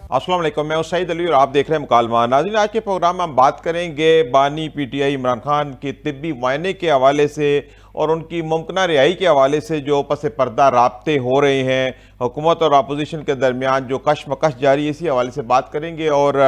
अस्सलाम वालेकुम, मैं सईद अली और आप देख रहे हैं मुकालमा। नाज़रीन, आज के प्रोग्राम में हम बात करेंगे बानी पीटीआई इमरान खान के तिब्बी मुआयने के हवाले से और उनकी मुमकिन रिहाई के हवाले से जो पस पर्दा राब्ते हो रहे हैं हुकूमत और अपोजिशन के दरमियान, जो कशमकश जारी है, इसी हवाले से बात करेंगे। और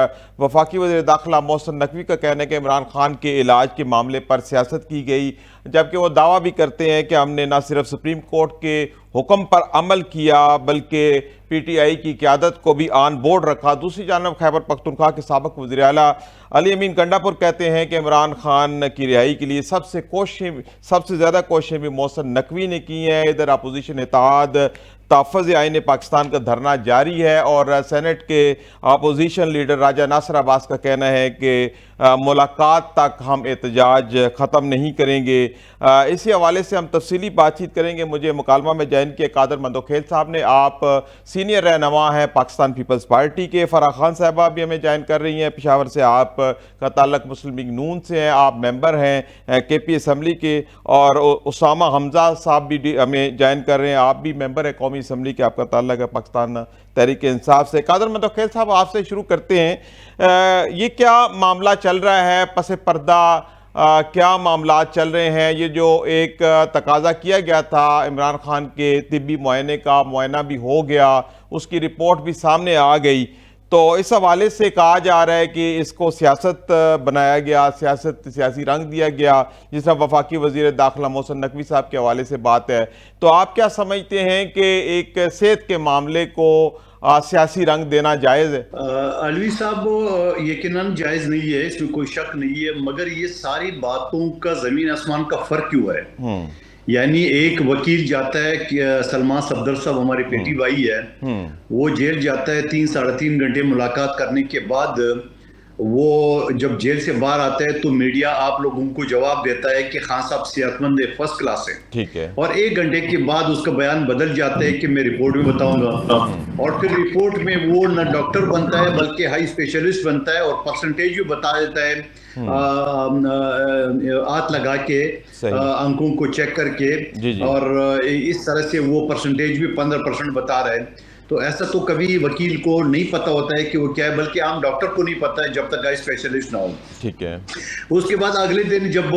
वफाकी वज़ीर दाखिला मोहसिन नकवी का कहना है कि इमरान खान के इलाज के मामले पर सियासत की गई, जबकि वो दावा भी करते हैं कि हमने न सिर्फ सुप्रीम कोर्ट के हुक्म पर अमल किया बल्कि पीटीआई की क़यादत को भी ऑन बोर्ड रखा। दूसरी जानब खैबर पख्तूनख्वा के साबिक वज़ीर आला अली अमीन गंडापुर कहते हैं कि इमरान खान की रिहाई के लिए सबसे ज़्यादा कोशिशें भी मोहसिन नकवी ने की हैं। इधर अपोजिशन इत्तेहाद तहफ़्फ़ुज़ आईन पाकिस्तान का धरना जारी है और सेनेट के अपोजिशन लीडर राजा नासिर अब्बास का कहना है कि मुलाकात तक हम एहतजाज ख़त्म नहीं करेंगे। इसी हवाले से हम तफसीली बातचीत करेंगे। मुझे मुकालमा में ज्वाइन किया कादर मंदोखेल साहब ने। आप सीनियर रहनुमा हैं पाकिस्तान पीपल्स पार्टी के। फ़राह खान साहबा भी हमें ज्वाइन कर रही हैं पेशावर से। आप का ताल्लुक मुस्लिम लीग नून से हैं, आप मेंबर हैं केपी असम्बली के। और उसामा हमजा साहब भी हमें ज्वाइन कर रहे हैं, आप भी मेंबर हैं कौमी असम्बली के, आपका ताल्लुक है पाकिस्तान तहरीक इंसाफ से। कादर मंदोखेल साहब, आपसे शुरू करते हैं। ये क्या मामला चल रहा है पस पर्दा, क्या मामला चल रहे हैं? ये जो एक तकाजा किया गया था इमरान खान के तिब्बी मुआयने का, मुआयना भी हो गया, उसकी रिपोर्ट भी सामने आ गई, तो इस हवाले से कहा जा रहा है कि इसको सियासत बनाया गया, सियासी रंग दिया गया, जिस तरह वफाकी वज़ीर दाखिला मोहसिन नकवी साहब के हवाले से बात है। तो आप क्या समझते हैं कि एक सेहत के मामले को सियासी रंग देना जायज़ है? अलवी साहब, यकीनन जायज़ नहीं है, इसमें कोई शक नहीं है, मगर ये सारी बातों का ज़मीन आसमान का फ़र्क क्यों है? यानी एक वकील जाता है कि सलमान सफदर साहब हमारे पेटी भाई है, वो जेल जाता है 3-3.5 घंटे मुलाकात करने के बाद वो जब जेल से बाहर आता है तो मीडिया आप लोगों को जवाब देता है कि खान साहब सेहतमंद है, फर्स्ट क्लास है। ठीक है। और 1 घंटे के बाद उसका बयान बदल जाता है कि मैं रिपोर्ट में बताऊंगा, और फिर रिपोर्ट में वो न डॉक्टर बनता है बल्कि हाई स्पेशलिस्ट बनता है और परसेंटेज भी बता देता है हाथ लगा के, अंकों को चेक करके। और इस तरह से वो परसेंटेज भी 15% बता रहा है। तो ऐसा तो कभी वकील को नहीं पता होता है कि वो क्या है, बल्कि आम डॉक्टर को नहीं पता है जब तक हाई स्पेशलिस्ट ना हो। ठीक है। उसके बाद अगले दिन जब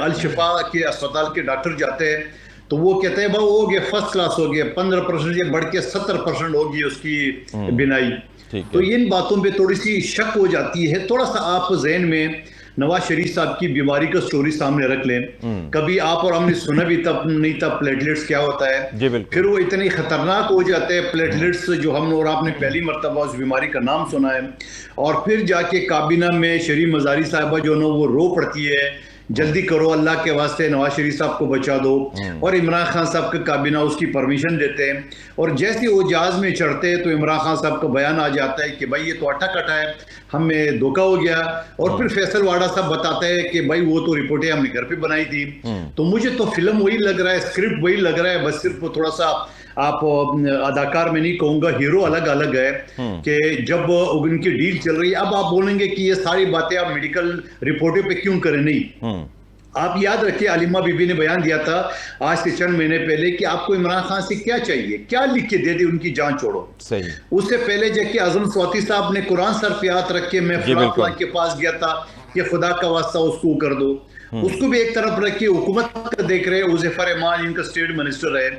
अल शिफा के अस्पताल के डॉक्टर जाते हैं तो वो कहते हैं भाई वो हो गया, फर्स्ट क्लास हो गया, 15% या बढ़ के 70% होगी उसकी बिनाई। तो इन बातों पे थोड़ी सी शक हो जाती है। थोड़ा सा आप ज़हन में नवाज शरीफ साहब की बीमारी का स्टोरी सामने रख लें। कभी आप और हमने सुना भी तब नहीं था प्लेटलेट्स क्या होता है, फिर वो इतने खतरनाक हो जाते हैं प्लेटलेट्स, जो हम और आपने पहली मर्तबा उस बीमारी का नाम सुना है। और फिर जाके काबीना में शरीफ मजारी साहबा जो ना वो रो पड़ती है, जल्दी करो अल्लाह के वास्ते नवाज शरीफ साहब को बचा दो। और इमरान खान साहब का काबीना उसकी परमिशन देते हैं, और जैसे वो जहाज में चढ़ते हैं तो इमरान खान साहब का बयान आ जाता है कि भाई ये तो अट्ठा कटा है, हमें धोखा हो गया। और फिर फैसल वाडा साहब बताते हैं कि भाई वो तो रिपोर्टें हमने घर पे बनाई थी। तो मुझे तो फिल्म वही लग रहा है, स्क्रिप्ट वही लग रहा है, बस सिर्फ थोड़ा सा आप अदाकार में नहीं कहूंगा, हीरो अलग अलग है। कि जब उनकी डील चल रही है, अब आप बोलेंगे कि ये सारी बातें आप मेडिकल रिपोर्टों पे क्यों करें? नहीं, आप याद रखिए अलीमा बीबी ने बयान दिया था आज से चंद महीने पहले कि आपको इमरान खान से क्या चाहिए, क्या लिख के दे दे, उनकी जान छोड़ो। सही। उससे पहले जबकि आजम स्वाति साहब ने कुरान सर पे हाथ रख के मैं फलां के पास गया था कि खुदा का वास्ता उसको कर दो, उसको भी एक तरफ रखिए, हुकूमत का देख रहे हैं। उज़ैफर रहमान इनका स्टेट मिनिस्टर है,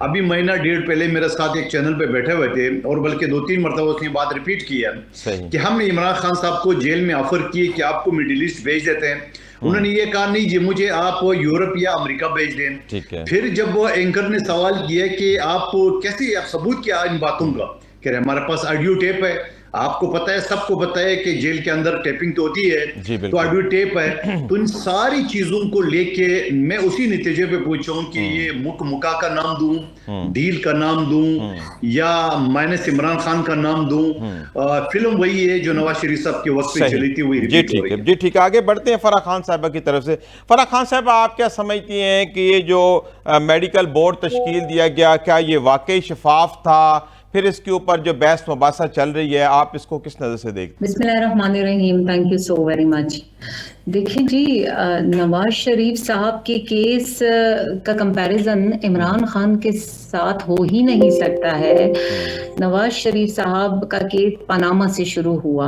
अभी महीना डेढ़ पहले मेरे साथ एक चैनल पे बैठे हुए थे और बल्कि 2-3 मरतबा उसने बात रिपीट की है कि हमने इमरान खान साहब को जेल में ऑफर किए कि आपको मिडिल ईस्ट भेज देते हैं। उन्होंने ये कहा नहीं जी, मुझे आप यूरोप या अमेरिका भेज दें। फिर जब वो एंकर ने सवाल किया कि आप कैसे, आप सबूत क्या इन बातों का, कह रहे हमारे पास ऑडियो टेप है, आपको पता है, सबको पता है कि जेल के अंदर टेपिंग तो होती है, तो ऑडियो टेप है। तो इन सारी चीजों को लेके मैं उसी नतीजे पे पूछूं कि ये मुका का नाम दूं, डील का नाम दूं, या माइनस इमरान खान का नाम दूं। फिल्म वही है जो नवाज शरीफ साहब के वक्त पे चली थी, वही रिपीट हो रही है। जी ठीक है, आगे बढ़ते हैं फराह खान साहबा की तरफ से। फराह खान साहब, आप क्या समझती हैं कि ये जो मेडिकल बोर्ड तश्कील दिया गया, क्या ये वाकई शफाफ था? फिर इसके ऊपर जो बहस मुबासा चल रही है, आप इसको किस नजर से देखते हैं? बिस्मिल्लाहिर्रहमानिर्रहीम, thank you so very much. देखिए जी, नवाज शरीफ साहब के केस का कंपैरिजन इमरान खान के साथ हो ही नहीं सकता है। नवाज शरीफ साहब का केस पनामा से शुरू हुआ,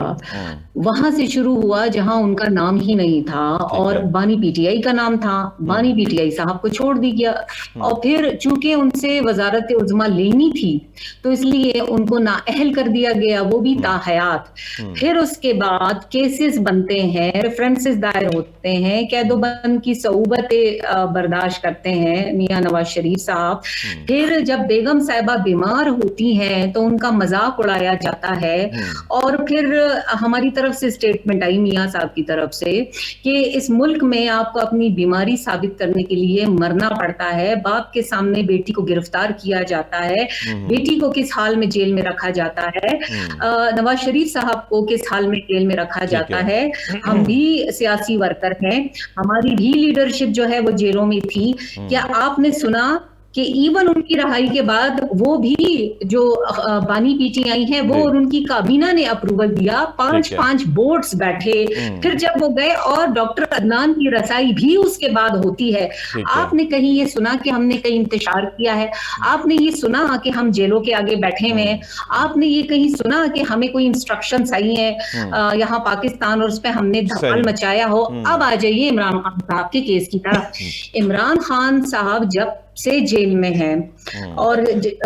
वहां से शुरू हुआ जहां उनका नाम ही नहीं था और बानी पीटीआई का नाम था। बानी पीटीआई साहब को छोड़ दी गया और फिर चूंकि उनसे वजारत उज़्मा लेनी थी तो इसलिए उनको नाअहल कर दिया गया, वो भी ताहयात। फिर उसके बाद केसेस बनते हैं, रेफरेंसेस दायर होते हैं, कैदोबंद की सऊबतें बर्दाश्त करते हैं मियां नवाज शरीफ साहब। फिर जब बेगम साहिबा बीमार होती हैं तो उनका मजाक उड़ाया जाता है और फिर हमारी तरफ से स्टेटमेंट आई मियां साहब की तरफ से कि इस मुल्क में आपको अपनी बीमारी साबित करने के लिए मरना पड़ता है। बाप के सामने बेटी को गिरफ्तार किया जाता है, बेटी को किस हाल में जेल में रखा जाता है, नवाज शरीफ साहब को किस हाल में जेल में रखा जाता है। हम भी सियासी वर्कर हैं, हमारी भी लीडरशिप जो है वो जेलों में थी। क्या आपने सुना कि इवन उनकी रहाई के बाद वो भी जो बानी पीटीआई है वो और उनकी काबीना ने अप्रूवल दिया, 5 बोर्ड्स बैठे, फिर जब वो गए और डॉक्टर अदनान की रसाई भी उसके बाद होती है। आपने कहीं ये सुना कि हमने कहीं इंतशार किया है? आपने ये सुना कि हम जेलों के आगे बैठे हुए हैं? आपने ये कहीं सुना कि हमें कोई इंस्ट्रक्शंस आई हैं यहाँ पाकिस्तान और उस पर हमने धमाल मचाया हो? अब आ जाइए इमरान खान साहब के केस की तरफ। इमरान खान साहब जब से जेल में है और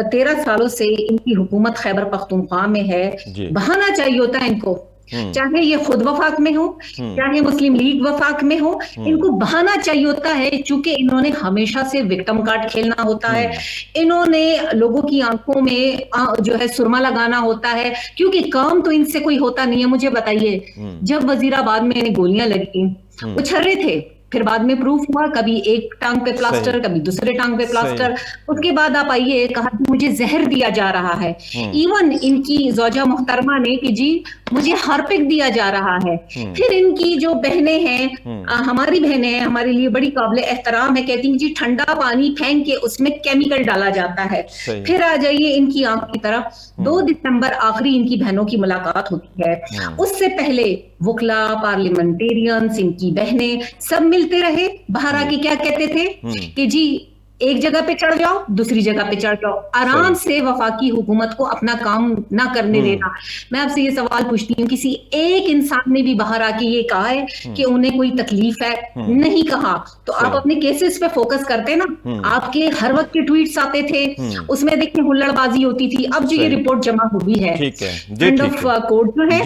13 सालों से इनकी हुकूमत खैबर पख्तूनख्वा में है, बहाना चाहिए होता है इनको, चाहे ये खुद वफाक में हो चाहे मुस्लिम लीग वफाक में हो, इनको बहाना चाहिए होता है। चूंकि इन्होंने हमेशा से विक्टिम कार्ड खेलना होता है, इन्होंने लोगों की आंखों में जो है सुरमा लगाना होता है, क्योंकि काम तो इनसे कोई होता नहीं है। मुझे बताइए, जब वजीराबाद में इन्हें गोलियां लगी, उछल रहे थे, फिर बाद में प्रूफ हुआ कभी एक टांग पे प्लास्टर, कभी दूसरे टांग पे प्लास्टर, उसके बाद आप आइए कहा कि मुझे जहर दिया जा रहा है। इवन इनकी जोजा मोहतरमा ने कि जी मुझे हार्पिक दिया जा रहा है। फिर इनकी जो बहनें हैं, हमारी बहनें हैं, हमारे लिए बड़ी काबिल एहतराम है, कहती हैं जी ठंडा पानी फेंक के उसमें केमिकल डाला जाता है। फिर आ जाइए इनकी आंख की तरफ, 2 दिसंबर आखिरी इनकी बहनों की मुलाकात होती है। उससे पहले वुकला, पार्लियामेंटेरियंस, इनकी बहनें सब मिलते रहे, बाहर आके क्या कहते थे कि जी एक जगह पे चढ़ जाओ, दूसरी जगह पे चढ़ जाओ, आराम से वफाकी हुकूमत को अपना काम ना करने देना। मैं आपसे ये सवाल पूछती हूँ, किसी एक इंसान ने भी बाहर आके ये कहा है कि उन्हें कोई तकलीफ है? नहीं कहा। तो आप अपने केसेस पे फोकस करते ना, आपके हर वक्त के ट्वीट्स आते थे, उसमें देखिए हुल्लड़बाजी होती थी। अब जो ये रिपोर्ट जमा हुई है एंड ऑफ कोर्ट जो है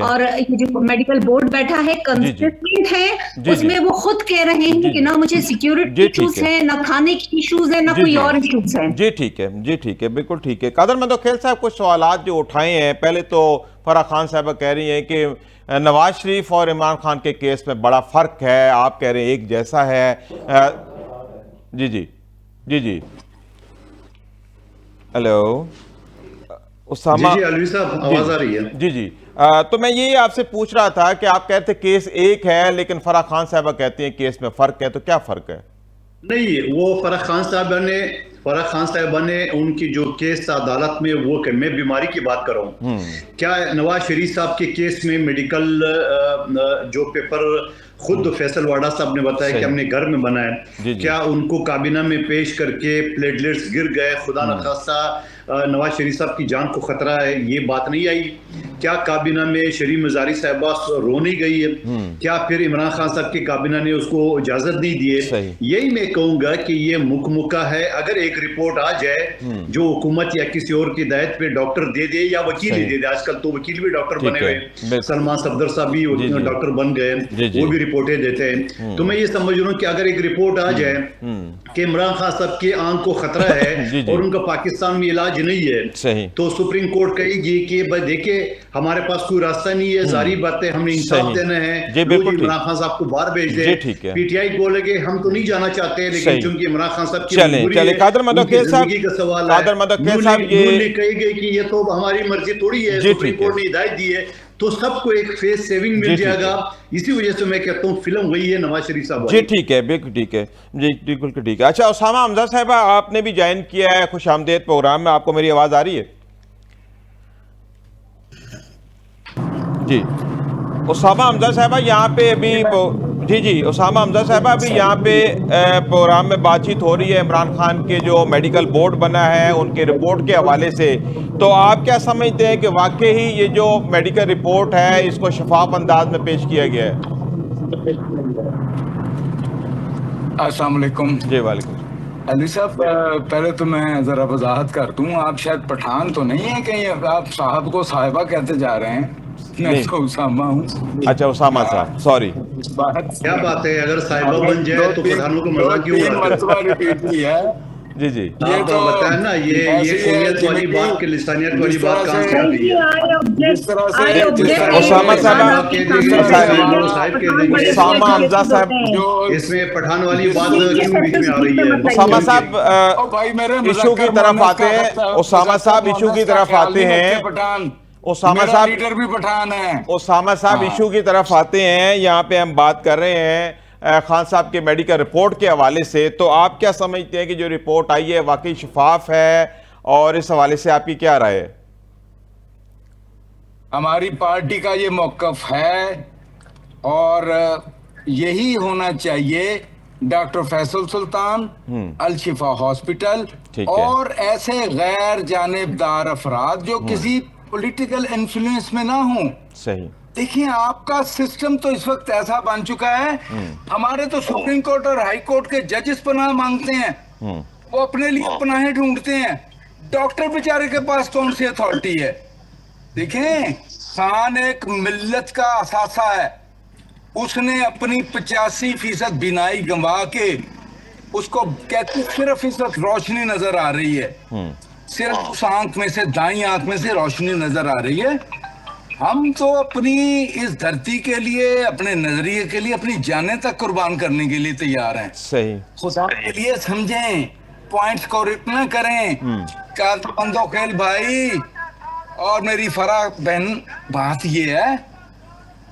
और ये जो मेडिकल बोर्ड बैठा है कंसिस्टेंट है, उसमें वो खुद कह रहे हैं कि ना मुझे सिक्योरिटी इश्यूज है, ना खाने की इश्यूज है, ना कोई और इश्यूज है। जी ठीक है, जी ठीक है, बिल्कुल ठीक है। कादर मंदोखेल साहब कुछ सवालात जो उठाए हैं, पहले तो फराह खान साहब कह रही हैं कि नवाज शरीफ और इमरान खान के केस में बड़ा फर्क है, आप कह रहे हैं एक जैसा है। जी जी जी जी, हेलो उसामा जी अलवी साहब, आवाज आ रही है? जी जी। तो मैं ये आपसे पूछ रहा था कि आप कहते केस एक है लेकिन फराह खान साहब कहती हैं केस में फर्क है, तो क्या फर्क है? नहीं, वो फराह खान साहबा ने उनकी जो केस था अदालत में, वो कि मैं बीमारी की बात कर रहा हूँ। क्या नवाज शरीफ साहब के केस में मेडिकल जो पेपर खुद फैसल वाडा साहब ने बताया कि हमने घर में बनाया, क्या उनको काबीना में पेश करके प्लेटलेट्स गिर गए, खुदा न खास्ता नवाज शरीफ साहब की जान को खतरा है, ये बात नहीं आई? क्या काबीना में शरीफ मजारी साहबा रो नहीं गई है? क्या फिर इमरान खान साहब की काबीना ने उसको इजाजत नहीं दी है? यही मैं कहूंगा कि ये मुकमुका है। अगर एक रिपोर्ट आ जाए जो हुकूमत या किसी और की हिदायत पे डॉक्टर दे दे या वकील ही दे दे, आजकल तो वकील भी डॉक्टर बने हुए, सलमान सफदर साहब भी डॉक्टर बन गए, वो भी रिपोर्टें देते हैं। तो मैं ये समझ रहा हूँ कि अगर एक रिपोर्ट आ जाए कि इमरान खान साहब की आंख को खतरा है और उनका पाकिस्तान में इलाज नहीं है, तो सुप्रीम कोर्ट कहेगी कि भाई देखिए हमारे पास कोई रास्ता नहीं है, जारी बात है, हमने इंसाफ देना है, इमरान खान साहब को बाहर भेज दे। पीटीआई बोलेगे हम तो नहीं जाना चाहते, लेकिन चूंकि इमरान खान साहब की मजबूरी है, जिंदगी का सवाल है, ये कहेगी कि ये तो हमारी मर्जी थोड़ी है, सुप्रीम कोर्ट ने हिदायत दी है, तो सबको एक फेस सेविंग मिल जाएगा। इसी वजह से मैं कहता हूँ फिल्म वही है नवाज शरीफ साहब। जी ठीक है, बिल्कुल ठीक है, जी बिल्कुल ठीक है। अच्छा उसामा हमजा साहब, आपने भी ज्वाइन किया है खुशामदीद प्रोग्राम में, आपको मेरी आवाज आ रही है? जी उसामा हमजा साहब, यहाँ पे अभी जी जी, उसामा हमजा साहबा, अभी यहाँ पे प्रोग्राम में बातचीत हो रही है इमरान खान के जो मेडिकल बोर्ड बना है उनके रिपोर्ट के हवाले से, तो आप क्या समझते हैं कि वाकई ही ये जो मेडिकल रिपोर्ट है इसको शफाफ अंदाज में पेश किया गया है? अस्सलाम वालेकुम। जी वालेकुम। अली साहब, पहले तो मैं जरा वजाहत कर दूं, आप शायद पठान तो नहीं है कहीं, आप साहब को साहिबा कहते जा रहे हैं। मैं नहीं। तो उसामा हूँ। अच्छा, उसामा साहब, सॉरी। क्या बात है, अगर साहिबा बन जाए तो पठानों को मजा क्यों तीन उड़ाते मरतबा रिपीट की है। जी जी। आप तो बताया ना, ये कौमियत वाली बात के लिसानियत वाली बात कहाँ से आ गई है? जिस तरह से उसामा साहब, उसामा हमजा साहब, इसमें पठान वाली बात क्यों बीच में आ रही है? उसामा साहब भाई मेरे इशू की तरफ आते हैं। उसामा साहब इशू की तरफ आते हैं। पठान, उसामा मेरा साहब, लीडर भी पठान है। उसामा साहब इशू की तरफ आते हैं। यहाँ पे हम बात कर रहे हैं खान साहब के मेडिकल रिपोर्ट के हवाले से, तो आप क्या समझते हैं कि जो रिपोर्ट आई है वाकई शफाफ है, और इस हवाले से आपकी क्या राय है? हमारी पार्टी का ये मौकफ है और यही होना चाहिए। डॉक्टर फैसल सुल्तान, अल शिफा हॉस्पिटल और ऐसे गैर जानिबदार अफराद जो किसी पॉलिटिकल इन्फ्लुएंस में ना हो। सही। देखिए, आपका सिस्टम तो इस वक्त ऐसा बन चुका है, हमारे तो सुप्रीम कोर्ट और हाई कोर्ट के जजेस पनाह मांगते हैं, वो अपने लिए पनाहें ढूंढते हैं। डॉक्टर बेचारे के पास कौन सी अथॉरिटी है? देखें, खान एक मिल्लत का असासा है। उसने अपनी 85% बिनाई गंवा के, उसको कहते सिर्फ इस वक्त रोशनी नजर आ रही है, सिर्फ उस आंख में से, दाई आंख में से रोशनी नजर आ रही है। हम तो अपनी इस धरती के लिए, अपने नजरिए के लिए अपनी जानें तक कुर्बान करने के लिए तैयार हैं। सही। खुदा के लिए समझें, पॉइंट्स को रिट न करें। क्या तो बंदो खेल भाई और मेरी फरा बहन, बात ये है,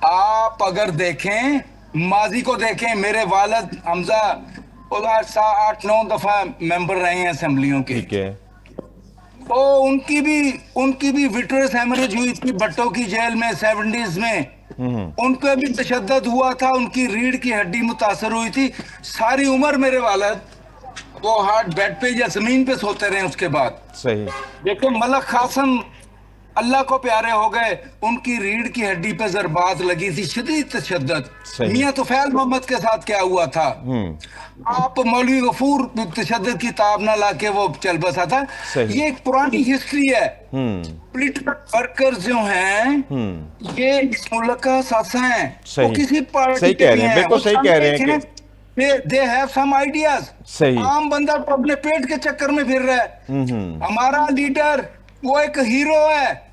आप अगर देखें, माजी को देखें, मेरे वालिद हमजा 8-9 दफा मेंबर रहे हैं असेंबलियों के। ठीक है। तो उनकी भी विट्रेस हेमरेज हुई थी भट्टो की जेल में 70s में। उनको भी तशद्दुद हुआ था, उनकी रीढ़ की हड्डी मुतासर हुई थी। सारी उम्र मेरे वालिद वो हार्ट बेड पे या जमीन पे सोते रहे। उसके बाद सही। देखो, मलक कासिम अल्लाह को प्यारे हो गए, उनकी रीढ़ की हड्डी पे जरबात लगी थी, शदीद तशद्दुद। मियां तुफैल मोहम्मद के साथ क्या हुआ था? आप मौलवी गफूर तशद्दुद की ताब ना लाके वो चल बसा था। ये एक पुरानी हिस्ट्री है। पॉलिटिकल वर्कर्स जो हैं ये इस मुल्क का सासा हैं, वो किसी पार्टी के नहीं है। बिल्कुल सही कह रहे हैं कि they have some ideas। सही। आम बंदा तो अपने पेट के चक्कर में फिर रहा है। हमारा लीडर वो एक हीरो है।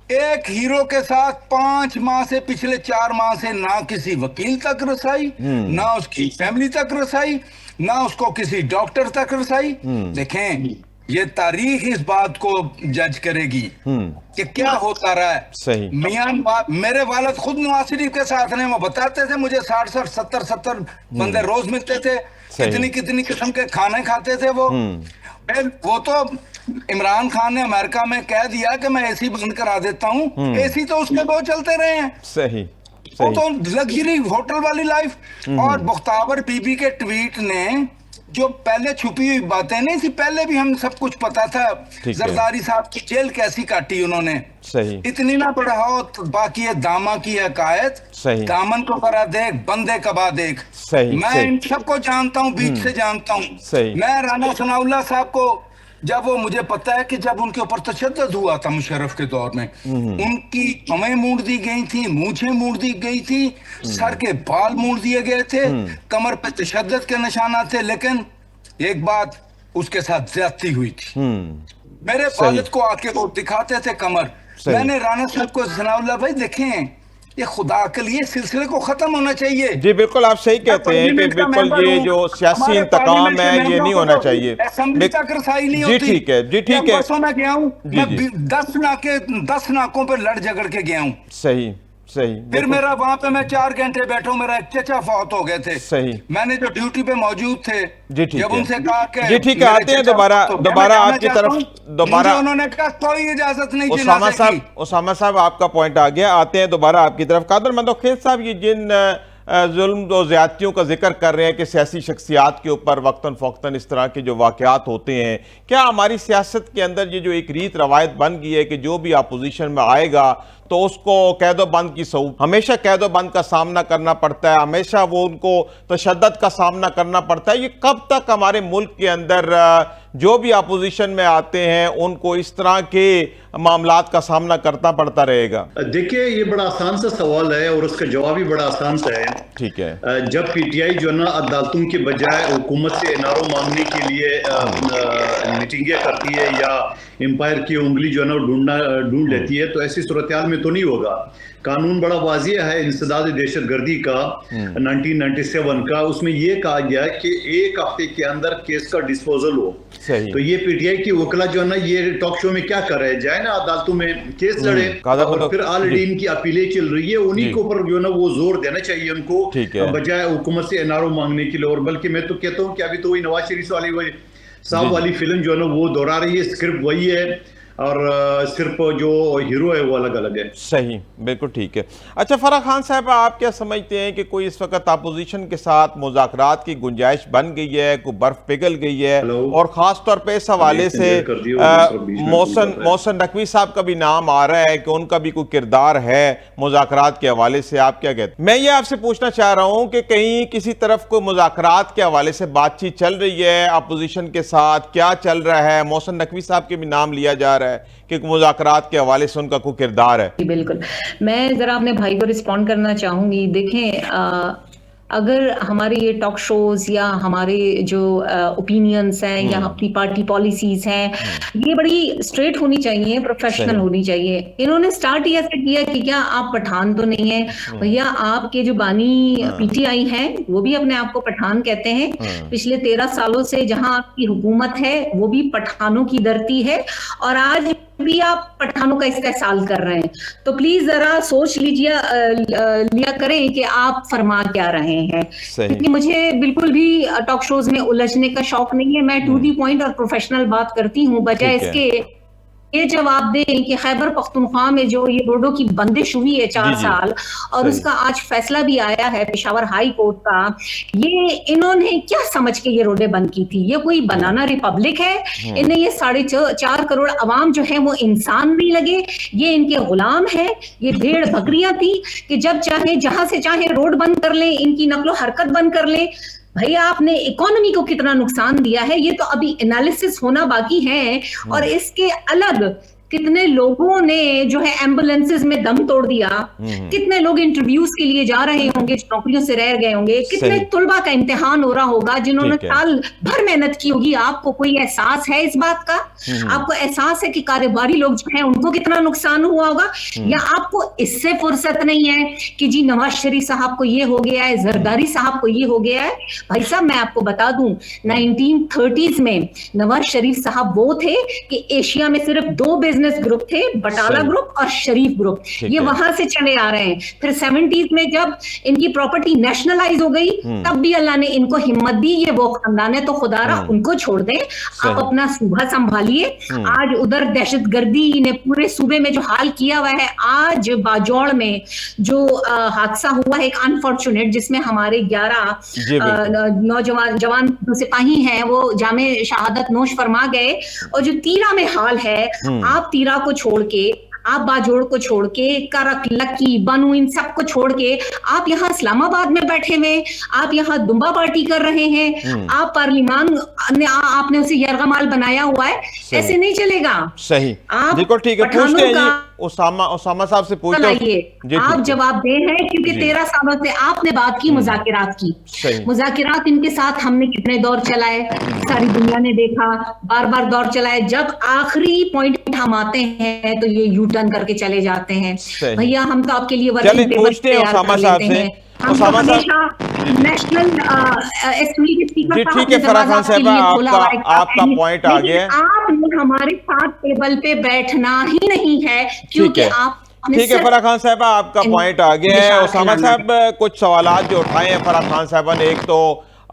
एक हीरो के साथ 5 माह से, पिछले 4 माह से ना किसी वकील तक रसाई, ना उसकी फैमिली तक रसाई, ना उसको किसी डॉक्टर तक रसाई। देखें, ये तारीख इस बात को जज करेगी कि क्या होता रहा है। सही। मियां मेरे वालिद खुद नवाज शरीफ के साथ ने, वो बताते थे मुझे 60-60, 70-70 बंदे रोज मिलते थे, कितनी किस्म के खाने खाते थे वो तो इमरान खान ने अमेरिका में कह दिया कि मैं एसी बंद करा देता हूं, एसी तो उसके 2 चलते रहे हैं। सही। वो तो लग्जरी होटल वाली लाइफ। और मुख्ताबर बीबी के ट्वीट ने जो पहले छुपी हुई बातें नहीं थी, पहले भी हम सब कुछ पता था। जरदारी साहब की जेल कैसी काटी उन्होंने। सही। इतनी ना बढ़ाओ तो बाकी है दामा की हकायत। सही। दामन को करा देख, बंदे कबा देख। सही। मैं इन सबको जानता हूँ, बीच से जानता हूँ। सही। मैं राना सनाउल्लाह साहब को, जब वो, मुझे पता है कि जब उनके ऊपर तशद्दुद हुआ था मुशर्रफ के दौर में, उनकी हमें मूड़ दी गई थी, मूछें मूड़ दी गई थी, सर के बाल मूड़ दिए गए थे, कमर पे तशद्दुद के निशानात थे। लेकिन एक बात, उसके साथ ज्यादती हुई थी। मेरे वालिद को आके वो दिखाते थे कमर। मैंने राना साहब को, सनाउल्लाह भाई देखें, ये खुदा के लिए सिलसिले को खत्म होना चाहिए। जी बिल्कुल, आप सही कहते हैं कि बिल्कुल ये जो सियासी इंतकाम है ये नहीं होना चाहिए। असेंबली तक रसाई नहीं होती। जी ठीक है, जी ठीक है। परसों मैं गया हूँ, मैं 10 नाकों पर लड़ झगड़ के गया हूँ। सही। सही। फिर मेरा वहां पे मैं 4 घंटे बैठा हूँ, मेरा एक चचा फौत हो गए थे। सही। मैंने जो ड्यूटी पे मौजूद थे, जी ठीक जब है, उनसे कहा कि जी ठीक है, आते हैं दोबारा आपकी तरफ, दोबारा उन्होंने कहा कोई इजाजत नहीं। उसामा साहब आपका पॉइंट आ गया, आते हैं दोबारा आपकी तरफ। कादर मंदोखेज साहब, ये जिन जुल्म और ज़्यादतियों का जिक्र कर रहे हैं कि सियासी शख्सियात के ऊपर वक्तन फ़ौक्तन इस तरह के जो वाक़यात होते हैं, क्या हमारी सियासत के अंदर ये जो एक रीत रवायत बन गई है कि जो भी अपोजिशन में आएगा तो उसको कैदोबंद की हमेशा कैदोबंद का सामना करना पड़ता है, हमेशा वो उनको तशद्दुद का सामना करना पड़ता है? ये कब तक हमारे मुल्क के अंदर जो भी अपोजिशन में आते हैं उनको इस तरह के मामलात का सामना करना पड़ता रहेगा? देखिए, ये बड़ा आसान सा सवाल है और उसका जवाब भी बड़ा आसान सा है। ठीक है। जब पीटीआई जो है ना अदालतों के बजाय हुकूमत से एनआरओ मांगने के लिए मीटिंगें करती है या एम्पायर की उंगली जो है ना ढूंढ लेती है, तो ऐसी सूरत में तो नहीं होगा। कानून बड़ा वाजिया है इंसदाद दहशतगर्दी का 1997 का, उसमें यह कहा गया कि 1 हफ्ते के अंदर केस का डिस्पोजल हो। तो ये पीटीआई की वकला जो है ना ये टॉक शो में क्या कर रहे हैं, जाए ना अदालतों में केस लड़े, और फिर ऑलरेडी इनकी अपीलें चल रही है, उन्हीं के ऊपर जो है ना वो जोर देना चाहिए उनको, बजाय हुकूमत से एनआरओ मांगने के लिए। और बल्कि मैं तो कहता हूँ कि अभी तो वही नवाज शरीफ साहब वाली फिल्म जो है ना वो दोहरा रही है, स्क्रिप्ट वही है और सिर्फ जो हीरो है वो अलग अलग है। सही, बिल्कुल ठीक है। अच्छा फराह खान साहब, आप क्या समझते हैं कि कोई इस वक्त अपोजिशन के साथ मुज़ाकरात की गुंजाइश बन गई है, कोई बर्फ पिघल गई है? और ख़ास तौर पे इस हवाले से मोहसिन नकवी साहब का भी नाम आ रहा है कि उनका भी कोई किरदार है मुज़ाकरात के हवाले से, आप क्या कहते हैं? मैं ये आपसे पूछना चाह रहा हूँ कि कहीं किसी तरफ कोई मुज़ाकरात के हवाले से बातचीत चल रही है अपोजिशन के साथ, क्या चल रहा है? मोहसिन नकवी साहब के भी नाम लिया जा रहा है कि मुज़ाकरात के हवाले से उनका कोई किरदार है। बिल्कुल, मैं जरा अपने भाई को रिस्पॉन्ड करना चाहूंगी। देखें, अगर हमारे ये टॉक शोज या हमारे जो ओपिनियंस हैं या अपनी पार्टी पॉलिसीज हैं, ये बड़ी स्ट्रेट होनी चाहिए, प्रोफेशनल होनी चाहिए। इन्होंने स्टार्ट ही ऐसे किया कि क्या आप पठान तो नहीं है भैया? आपके जो बानी पीटीआई हैं वो भी अपने आप को पठान कहते हैं। पिछले 13 सालों से जहां आपकी हुकूमत है वो भी पठानों की धरती है, और आज भी आप पठानों का इस्तेहसाल कर रहे हैं। तो प्लीज जरा सोच लिया करें कि आप फरमा क्या रहे हैं, क्योंकि मुझे बिल्कुल भी टॉक शोज में उलझने का शौक नहीं है। मैं टू दी पॉइंट और प्रोफेशनल बात करती हूँ, बजाय इसके ये जवाब दें कि खैबर पख्तूनख्वा में जो ये रोडों की बंदिश हुई है 4 साल, और उसका आज फैसला भी आया है पेशावर हाई कोर्ट का, ये इन्होंने क्या समझ के ये रोडें बंद की थी? ये कोई बनाना रिपब्लिक है? इन्हें ये 4.5 करोड़ अवाम जो है वो इंसान नहीं लगे? ये इनके गुलाम है? ये भेड़ बकरियां थी कि जब चाहे जहां से चाहे रोड बंद कर लें, इनकी नकलो हरकत बंद कर लें? भैया, आपने इकोनॉमी को कितना नुकसान दिया है ये तो अभी एनालिसिस होना बाकी है। और इसके अलग कितने लोगों ने जो है एम्बुलेंसेस में दम तोड़ दिया, कितने लोग इंटरव्यूज के लिए जा रहे होंगे, नौकरियों से रह गए होंगे, कितने तुलबा का इम्तिहान हो रहा होगा जिन्होंने साल भर मेहनत की होगी। आपको कोई एहसास है इस बात का? आपको एहसास है कि कारोबारी लोग जो हैं उनको कितना नुकसान हुआ होगा? या आपको इससे फुर्सत नहीं है कि जी नवाज शरीफ साहब को ये हो गया है, जरदारी साहब को ये हो गया है? भाई साहब, मैं आपको बता दूं, 1930s में नवाज शरीफ साहब वो थे कि एशिया में सिर्फ 2 बिजनेस ग्रुप थे, बटाला ग्रुप और शरीफ ग्रुप, ये वहां से चले आ रहे हैं। फिर 70s में जब इनकी प्रॉपर्टी नेशनलाइज हो गई, तब भी अल्लाह ने इनको हिम्मत दी। ये वो खानदान है तो खुदारा उनको छोड़ दें, आप अपना सूबा संभालिए। आज उधर दहशतगर्दी ने पूरे सूबे में जो हाल किया हुआ है, आज बाजौड़ में जो हादसा हुआ है एक अनफॉर्चुनेट, जिसमें हमारे 11 नौजवान जवान सिपाही हैं वो जामे शहादत नोश फरमा गए। और जो तीरा में हाल है, आप तीरा को छोड़ के, आप बाजोड़ को छोड़ के, करक, लक्की, बनू, इन सब को छोड़ के आप यहाँ इस्लामाबाद में बैठे हुए, आप यहाँ दुम्बा पार्टी कर रहे हैं, आप पार्लियामान ने आपने उसे यरगमाल बनाया हुआ है। ऐसे नहीं चलेगा। सही, बिल्कुल ठीक है। पूछते हैं उसामा साहब से पूछते हैं, आप जवाब दे हैं, क्योंकि 13 सालों से आपने बात की मुज़ाकिरात की। मुज़ाकिरात इनके साथ हमने कितने दौर चलाए, सारी दुनिया ने देखा, बार बार दौर चलाए। जब आखिरी पॉइंट हम आते हैं तो ये यू टर्न करके चले जाते हैं। भैया, हम तो आपके लिए वर्किंग पेपर तैयार कर लेते हैं। हम तो हमेशा नेशनल असेंबली के स्पीकर ठीक है फराह खान साहब, आपका पॉइंट आ गया। आपने हमारे साथ टेबल पे बैठना ही नहीं है, क्योंकि आप ठीक है फराह खान साहब, आपका पॉइंट आ गया है। उसामा साहब, कुछ सवालात जो उठाए हैं फराह खान साहब ने, एक तो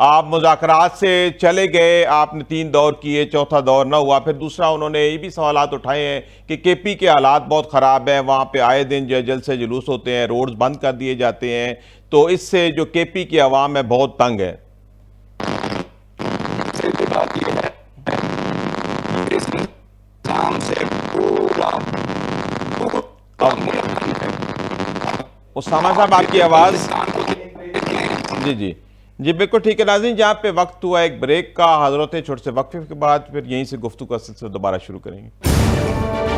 आप मुज़ाकरात से चले गए, आपने 3 दौर किए, चौथा दौर ना हुआ, फिर दूसरा उन्होंने ये भी सवालात उठाए हैं कि केपी के हालात बहुत ख़राब हैं, वहाँ पे आए दिन जल से जुलूस होते हैं, रोड्स बंद कर दिए जाते हैं, तो इससे जो केपी की आवाम है बहुत तंग है। बात ये है से पूरा उसामा साहब आपकी आवाज़ जी जी जी बिल्कुल ठीक है। नाज़रीन, जहाँ पे वक्त हुआ एक ब्रेक का, हज़रत छोटे से वक्फे के बाद फिर यहीं से गुफ्तगू का सिलसिला दोबारा शुरू करेंगे।